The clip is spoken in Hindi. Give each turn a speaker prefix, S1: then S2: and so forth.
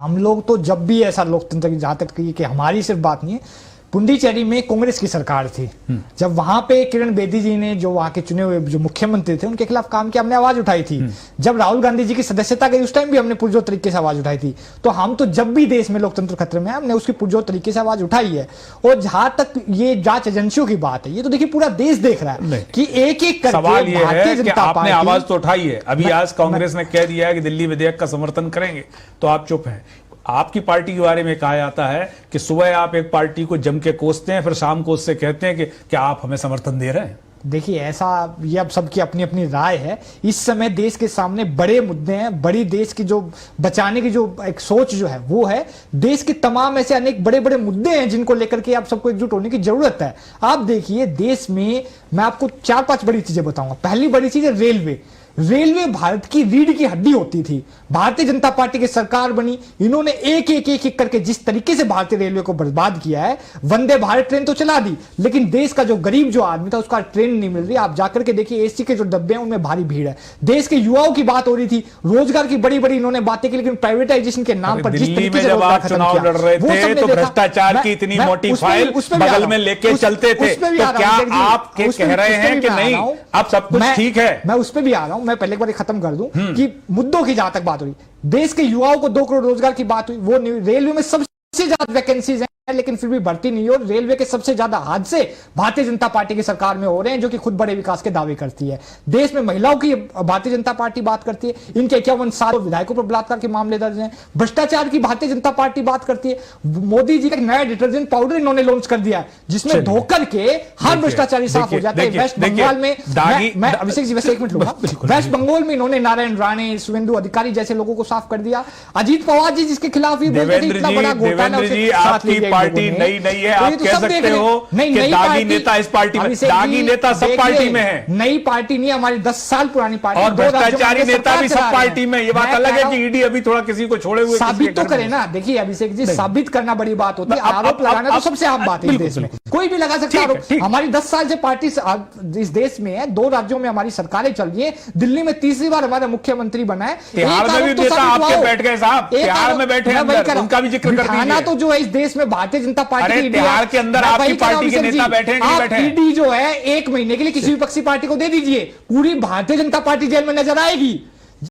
S1: हम लोग तो जब भी ऐसा लोकतंत्र की जहां तक कि हमारी सिर्फ बात नहीं है, पुंडीचेरी में कांग्रेस की सरकार थी, जब वहां पे किरण बेदी जी ने जो वहां के चुने हुए जो मुख्यमंत्री थे उनके खिलाफ काम किया, हमने आवाज उठाई थी। जब राहुल गांधी जी की सदस्यता गई उस टाइम भी हमने पुरजोर तरीके से आवाज उठाई थी। तो हम तो जब भी देश में लोकतंत्र खतरे में है हमने उसकी पुरजोर तरीके से आवाज उठाई है। और जहां तक ये जांच एजेंसियों की बात है, ये तो देखिए पूरा देश देख रहा है कि एक एक करके
S2: सवाल ये है कि आपने आवाज तो उठाई है, अभी आज कांग्रेस ने कह दिया है कि दिल्ली विधेयक का समर्थन करेंगे, तो आप चुप हैं। आपकी पार्टी के बारे में कहा जाता है कि सुबह आप एक पार्टी को जम के कोसते हैं, फिर शाम को उससे कहते हैं कि क्या आप हमें समर्थन दे रहे हैं।
S1: देखिए ऐसा, ये अब सबकी अपनी अपनी राय है। इस समय देश के सामने बड़े मुद्दे हैं, बड़ी देश की जो बचाने की जो एक सोच जो है वो है। देश के तमाम ऐसे अनेक बड़े बड़े मुद्दे हैं जिनको लेकर के आप सबको एकजुट होने की जरूरत है। आप देखिए देश में, मैं आपको 4-5 बड़ी चीजें बताऊंगा। पहली बड़ी चीज है रेलवे। रेलवे भारत की रीढ़ की हड्डी होती थी। भारतीय जनता पार्टी की सरकार बनी, इन्होंने एक एक करके जिस तरीके से भारतीय रेलवे को बर्बाद किया है। वंदे भारत ट्रेन तो चला दी, लेकिन देश का जो गरीब जो आदमी था उसका ट्रेन नहीं मिल रही। आप जाकर के देखिए एसी के जो डब्बे हैं उनमें भारी भीड़ है। देश के युवाओं की बात हो रही थी, रोजगार की बड़ी बड़ी इन्होंने बातें की, लेकिन प्राइवेटाइजेशन के नाम पर जिस तरीके से
S2: जब आप चुनाव लड़ रहे थे तो भ्रष्टाचार की इतनी मोटी फाइल बगल में लेके चलते थे, तो क्या आप कह रहे हैं कि नहीं अब सब कुछ ठीक है?
S1: मैं उस पर भी आ रहा हूं। मैं पहले एक बार खत्म कर दूं कि मुद्दों की जहां तक बात हुई, देश के युवाओं को 2 करोड़ रोजगार की बात हुई, वो रेलवे में सबसे ज्यादा वैकेंसीज हैं लेकिन फिर भी भर्ती नहीं हो। रेलवे के सबसे ज्यादा हादसे भारतीय जनता पार्टी की सरकार में हो रहे हैं, जो कि खुद बड़े विकास के दावे करती है। देश में महिलाओं की भारतीय जनता पार्टी बात करती है, इनके 51 विधायकों पर बलात्कार के मामले दर्ज हैं। भ्रष्टाचार की भारतीय जनता पार्टी बात करती है। मोदी जी का एक नया डिटर्जेंट पाउडर इन्होंने लॉन्च कर दिया जिसमें धोकर के हर भ्रष्टाचारी साफ हो जाता है। वेस्ट बंगाल में, मैं अभिषेक जी वैसे 1 मिनट लूंगा, वेस्ट बंगाल में इन्होंने नारायण राणे, शुभेंदु अधिकारी जैसे लोगों को साफ कर दिया। अजीत पवार जी जिसके खिलाफ ही बोलते थे इतना बड़ा घोटाला,
S2: पार्टी नई नहीं है, आप कह सकते हो कि दागी नेता इस पार्टी में, दागी नेता सब पार्टी में है।
S1: नई पार्टी नहीं, हमारी 10 साल पुरानी पार्टी,
S2: और भ्रष्टाचारी नेता भी सब पार्टी में। ये बात अलग है कि ईडी अभी थोड़ा किसी को छोड़े हुए
S1: साबित तो करे ना। देखिए अभिषेक जी, साबित करना बड़ी बात होती है, आरोप लगाना तो सबसे आम बात है। देश में कोई भी लगा सकता है आरोप। हमारी 10 साल से पार्टी इस देश में है, 2 राज्यों में हमारी सरकारें चल रही है, दिल्ली में तीसरी बार हमारा मुख्यमंत्री बना है।
S2: बिहार में भी नेता आपके बैठ गए साहब, बिहार में बैठे अंदर, उनका भी जिक्र कर दीजिए।
S1: तो जो है इस देश में भारतीय जनता पार्टी
S2: बिहार के अंदर आपकी पार्टी के नेता बैठे हैं, नहीं बैठे?
S1: ईडी जो है 1 महीने के लिए किसी विपक्षी पार्टी को दे दीजिए, पूरी भारतीय जनता पार्टी जेल में नजर आएगी।